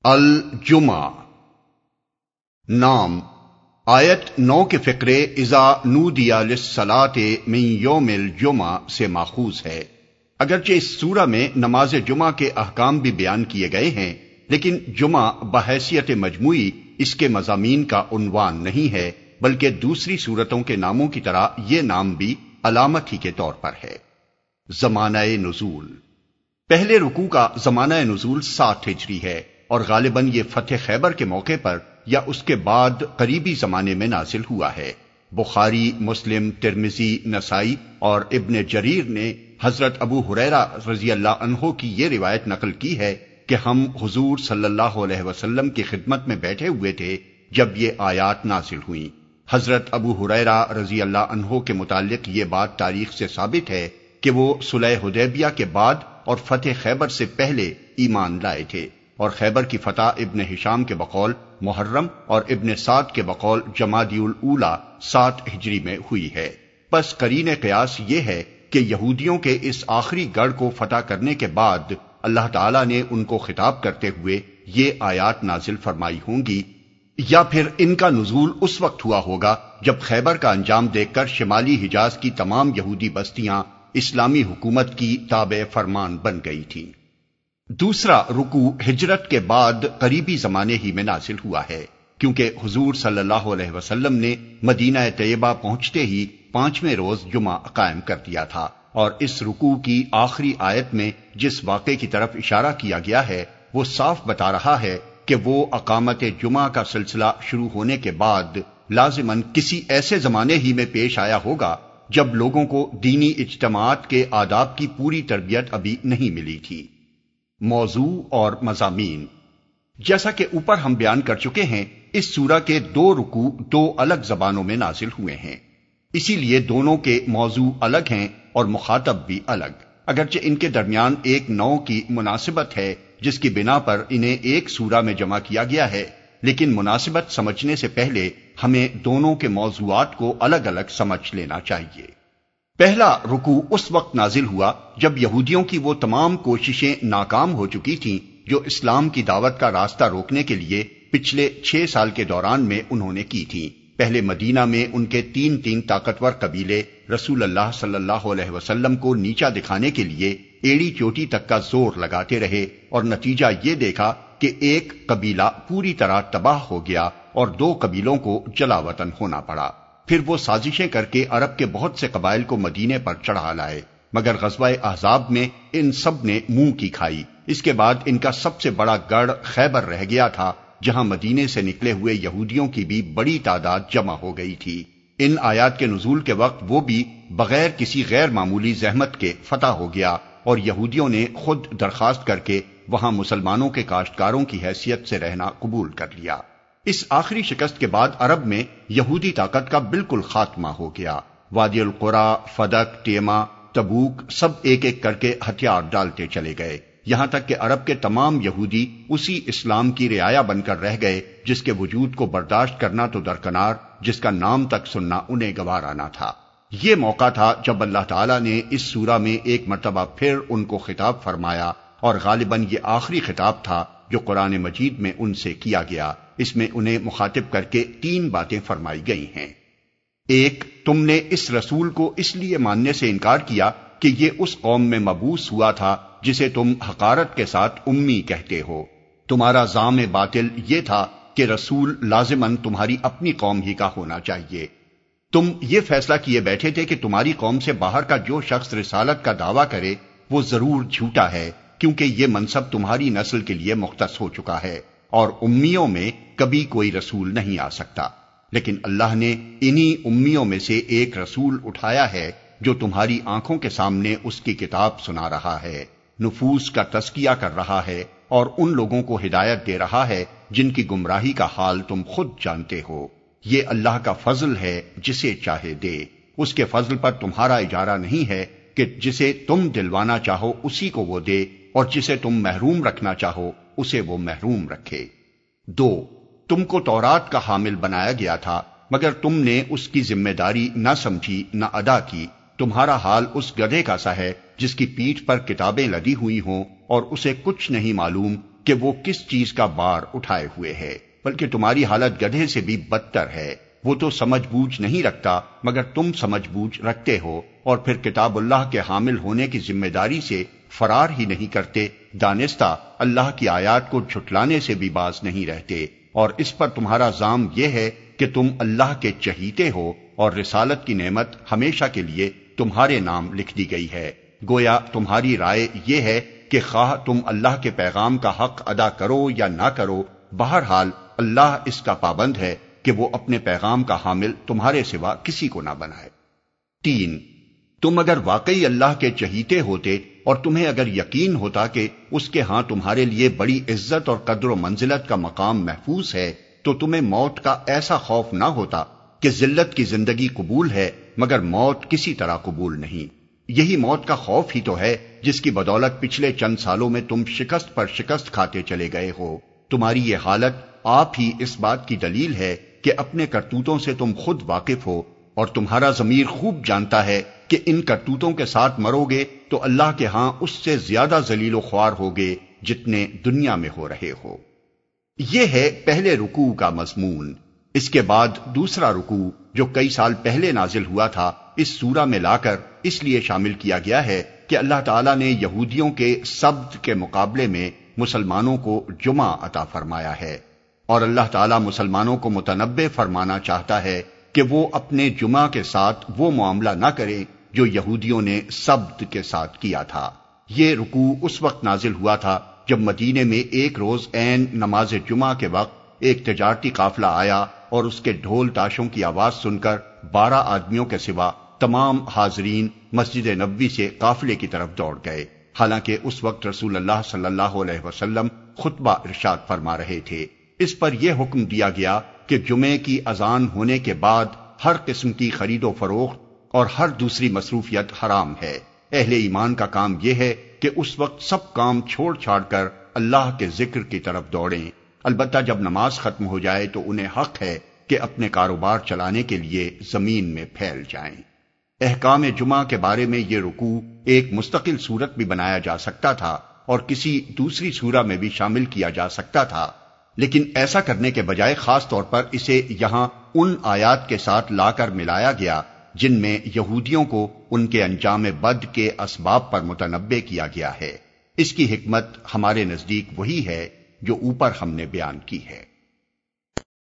الجمعہ نام آیت 9 کے فقرے اذا نودی للصلاۃ من یوم الجمعہ سے ماخوذ ہے۔ اگرچہ اس سورہ میں نماز جمعہ کے احکام بھی بیان کیے گئے ہیں، لیکن جمعہ بحیثیت مجموعی اس کے مضامین کا عنوان نہیں ہے، بلکہ دوسری سورتوں کے ناموں کی طرح یہ نام بھی علامت ہی کے طور پر ہے۔ زمانہ نزول، پہلے رکوع کا زمانہ نزول 60 ہجری ہے اور غالباً یہ فتح خیبر کے موقع پر یا اس کے بعد قریبی زمانے میں نازل ہوا ہے۔ بخاری، مسلم، ترمذی، نسائی اور ابن جریر نے حضرت ابو ہریرہ رضی اللہ عنہ کی یہ روایت نقل کی ہے کہ ہم حضور صلی اللہ علیہ وسلم کی خدمت میں بیٹھے ہوئے تھے جب یہ آیات نازل ہوئیں۔ حضرت ابو ہریرہ رضی اللہ عنہ کے متعلق یہ بات تاریخ سے ثابت ہے کہ وہ صلح حدیبیہ کے بعد اور فتح خیبر سے پہلے ایمان لائے تھے، اور خیبر کی فتح ابن ہشام کے بقول محرم اور ابن سعد کے بقول جمادی الاولی 7 ہجری میں ہوئی ہے۔ پس قرین قیاس یہ ہے کہ یہودیوں کے اس آخری گڑھ کو فتح کرنے کے بعد اللہ تعالیٰ نے ان کو خطاب کرتے ہوئے یہ آیات نازل فرمائی ہوں گی، یا پھر ان کا نزول اس وقت ہوا ہوگا جب خیبر کا انجام دیکھ کر شمالی حجاز کی تمام یہودی بستیاں اسلامی حکومت کی تابع فرمان بن گئی تھیں۔ دوسرا رکوع ہجرت کے بعد قریبی زمانے ہی میں نازل ہوا ہے، کیونکہ حضور صلی اللہ علیہ وسلم نے مدینہ طیبہ پہنچتے ہی 5ویں روز جمعہ قائم کر دیا تھا، اور اس رکوع کی آخری آیت میں جس واقعے کی طرف اشارہ کیا گیا ہے وہ صاف بتا رہا ہے کہ وہ اقامت جمعہ کا سلسلہ شروع ہونے کے بعد لازماً کسی ایسے زمانے ہی میں پیش آیا ہوگا جب لوگوں کو دینی اجتماعات کے آداب کی پوری تربیت ابھی نہیں ملی تھی۔ موضوع اور مضامین، جیسا کہ اوپر ہم بیان کر چکے ہیں، اس سورہ کے 2 رکوع 2 الگ زبانوں میں نازل ہوئے ہیں، اسی لیے دونوں کے موضوع الگ ہیں اور مخاطب بھی الگ، اگرچہ ان کے درمیان ایک نوع کی مناسبت ہے جس کی بنا پر انہیں ایک سورہ میں جمع کیا گیا ہے، لیکن مناسبت سمجھنے سے پہلے ہمیں دونوں کے موضوعات کو الگ الگ سمجھ لینا چاہیے۔ پہلا رکوع اس وقت نازل ہوا جب یہودیوں کی وہ تمام کوششیں ناکام ہو چکی تھیں جو اسلام کی دعوت کا راستہ روکنے کے لیے پچھلے 6 سال کے دوران میں انہوں نے کی تھیں۔ پہلے مدینہ میں ان کے 3 طاقتور قبیلے رسول اللہ صلی اللہ علیہ وسلم کو نیچا دکھانے کے لیے ایڑی چوٹی تک کا زور لگاتے رہے، اور نتیجہ یہ دیکھا کہ ایک قبیلہ پوری طرح تباہ ہو گیا اور 2 قبیلوں کو جلا وطن ہونا پڑا۔ پھر وہ سازشیں کر کے عرب کے بہت سے قبائل کو مدینے پر چڑھا لائے، مگر غزوہ احزاب میں ان سب نے منہ کی کھائی۔ اس کے بعد ان کا سب سے بڑا گڑھ خیبر رہ گیا تھا، جہاں مدینے سے نکلے ہوئے یہودیوں کی بھی بڑی تعداد جمع ہو گئی تھی۔ ان آیات کے نزول کے وقت وہ بھی بغیر کسی غیر معمولی زحمت کے فتح ہو گیا، اور یہودیوں نے خود درخواست کر کے وہاں مسلمانوں کے کاشتکاروں کی حیثیت سے رہنا قبول کر لیا۔ اس آخری شکست کے بعد عرب میں یہودی طاقت کا بالکل خاتمہ ہو گیا۔ وادی القریٰ، فدق، تیما، تبوک سب ایک ایک کر کے ہتھیار ڈالتے چلے گئے، یہاں تک کہ عرب کے تمام یہودی اسی اسلام کی رعایا بن کر رہ گئے جس کے وجود کو برداشت کرنا تو درکنار، جس کا نام تک سننا انہیں گوارا نہ تھا۔ یہ موقع تھا جب اللہ تعالیٰ نے اس سورہ میں ایک مرتبہ پھر ان کو خطاب فرمایا، اور غالباً یہ آخری خطاب تھا جو قرآن مجید میں ان سے کیا گیا۔ اس میں انہیں مخاطب کر کے 3 باتیں فرمائی گئی ہیں۔ 1، تم نے اس رسول کو اس لیے ماننے سے انکار کیا کہ یہ اس قوم میں مبعوث ہوا تھا جسے تم حقارت کے ساتھ امی کہتے ہو۔ تمہارا زعم باطل یہ تھا کہ رسول لازماً تمہاری اپنی قوم ہی کا ہونا چاہیے۔ تم یہ فیصلہ کیے بیٹھے تھے کہ تمہاری قوم سے باہر کا جو شخص رسالت کا دعویٰ کرے وہ ضرور جھوٹا ہے، کیونکہ یہ منصب تمہاری نسل کے لیے مختص ہو چکا ہے، اور امیوں میں کبھی کوئی رسول نہیں آ سکتا۔ لیکن اللہ نے انہی امیوں میں سے ایک رسول اٹھایا ہے جو تمہاری آنکھوں کے سامنے اس کی کتاب سنا رہا ہے، نفوس کا تزکیہ کر رہا ہے، اور ان لوگوں کو ہدایت دے رہا ہے جن کی گمراہی کا حال تم خود جانتے ہو۔ یہ اللہ کا فضل ہے جسے چاہے دے، اس کے فضل پر تمہارا اجارہ نہیں ہے کہ جسے تم دلوانا چاہو اسی کو وہ دے، اور جسے تم محروم رکھنا چاہو اسے وہ محروم رکھے۔ 2، تم کو تورات کا حامل بنایا گیا تھا، مگر تم نے اس کی ذمہ داری نہ سمجھی نہ ادا کی۔ تمہارا حال اس گدھے کا سا ہے جس کی پیٹھ پر کتابیں لدی ہوئی ہوں اور اسے کچھ نہیں معلوم کہ وہ کس چیز کا بار اٹھائے ہوئے ہے، بلکہ تمہاری حالت گدھے سے بھی بدتر ہے۔ وہ تو سمجھ بوجھ نہیں رکھتا مگر تم سمجھ بوجھ رکھتے ہو، اور پھر کتاب اللہ کے حامل ہونے کی ذمہ داری سے فرار ہی نہیں کرتے، دانستہ اللہ کی آیات کو جھٹلانے سے بھی باز نہیں رہتے، اور اس پر تمہارا زام یہ ہے کہ تم اللہ کے چہیتے ہو، اور رسالت کی نعمت ہمیشہ کے لیے تمہارے نام لکھ دی گئی ہے۔ گویا تمہاری رائے یہ ہے کہ خواہ تم اللہ کے پیغام کا حق ادا کرو یا نہ کرو، بہرحال اللہ اس کا پابند ہے کہ وہ اپنے پیغام کا حامل تمہارے سوا کسی کو نہ بنائے۔ 3، تم اگر واقعی اللہ کے چہیتے ہوتے اور تمہیں اگر یقین ہوتا کہ اس کے ہاں تمہارے لیے بڑی عزت اور قدر و منزلت کا مقام محفوظ ہے، تو تمہیں موت کا ایسا خوف نہ ہوتا کہ ذلت کی زندگی قبول ہے مگر موت کسی طرح قبول نہیں۔ یہی موت کا خوف ہی تو ہے جس کی بدولت پچھلے چند سالوں میں تم شکست پر شکست کھاتے چلے گئے ہو۔ تمہاری یہ حالت آپ ہی اس بات کی دلیل ہے کہ اپنے کرتوتوں سے تم خود واقف ہو، اور تمہارا ضمیر خوب جانتا ہے کہ ان کرتوتوں کے ساتھ مرو گے تو اللہ کے ہاں اس سے زیادہ ذلیل و خوار ہوگے جتنے دنیا میں ہو رہے ہو۔ یہ ہے پہلے رکوع کا مضمون۔ اس کے بعد دوسرا رکوع جو کئی سال پہلے نازل ہوا تھا اس سورہ میں لا کر اس لیے شامل کیا گیا ہے کہ اللہ تعالیٰ نے یہودیوں کے سبت کے مقابلے میں مسلمانوں کو جمعہ عطا فرمایا ہے، اور اللہ تعالیٰ مسلمانوں کو متنبہ فرمانا چاہتا ہے کہ وہ اپنے جمعہ کے ساتھ وہ معاملہ نہ کریں جو یہودیوں نے سبت کے ساتھ کیا تھا۔ یہ رکوع اس وقت نازل ہوا تھا جب مدینے میں ایک روز عین نماز جمعہ کے وقت ایک تجارتی قافلہ آیا اور اس کے ڈھول تاشوں کی آواز سن کر 12 آدمیوں کے سوا تمام حاضرین مسجد نبوی سے قافلے کی طرف دوڑ گئے، حالانکہ اس وقت رسول اللہ صلی اللہ علیہ وسلم خطبہ ارشاد فرما رہے تھے۔ اس پر یہ حکم دیا گیا کہ جمعے کی اذان ہونے کے بعد ہر قسم کی خرید و فروخت اور ہر دوسری مصروفیت حرام ہے۔ اہل ایمان کا کام یہ ہے کہ اس وقت سب کام چھوڑ چھاڑ کر اللہ کے ذکر کی طرف دوڑیں، البتہ جب نماز ختم ہو جائے تو انہیں حق ہے کہ اپنے کاروبار چلانے کے لیے زمین میں پھیل جائیں۔ احکام جمعہ کے بارے میں یہ رکوع ایک مستقل صورت بھی بنایا جا سکتا تھا اور کسی دوسری سورہ میں بھی شامل کیا جا سکتا تھا، لیکن ایسا کرنے کے بجائے خاص طور پر اسے یہاں ان آیات کے ساتھ لا کر ملایا گیا جن میں یہودیوں کو ان کے انجام بد کے اسباب پر متنبہ کیا گیا ہے۔ اس کی حکمت ہمارے نزدیک وہی ہے جو اوپر ہم نے بیان کی ہے۔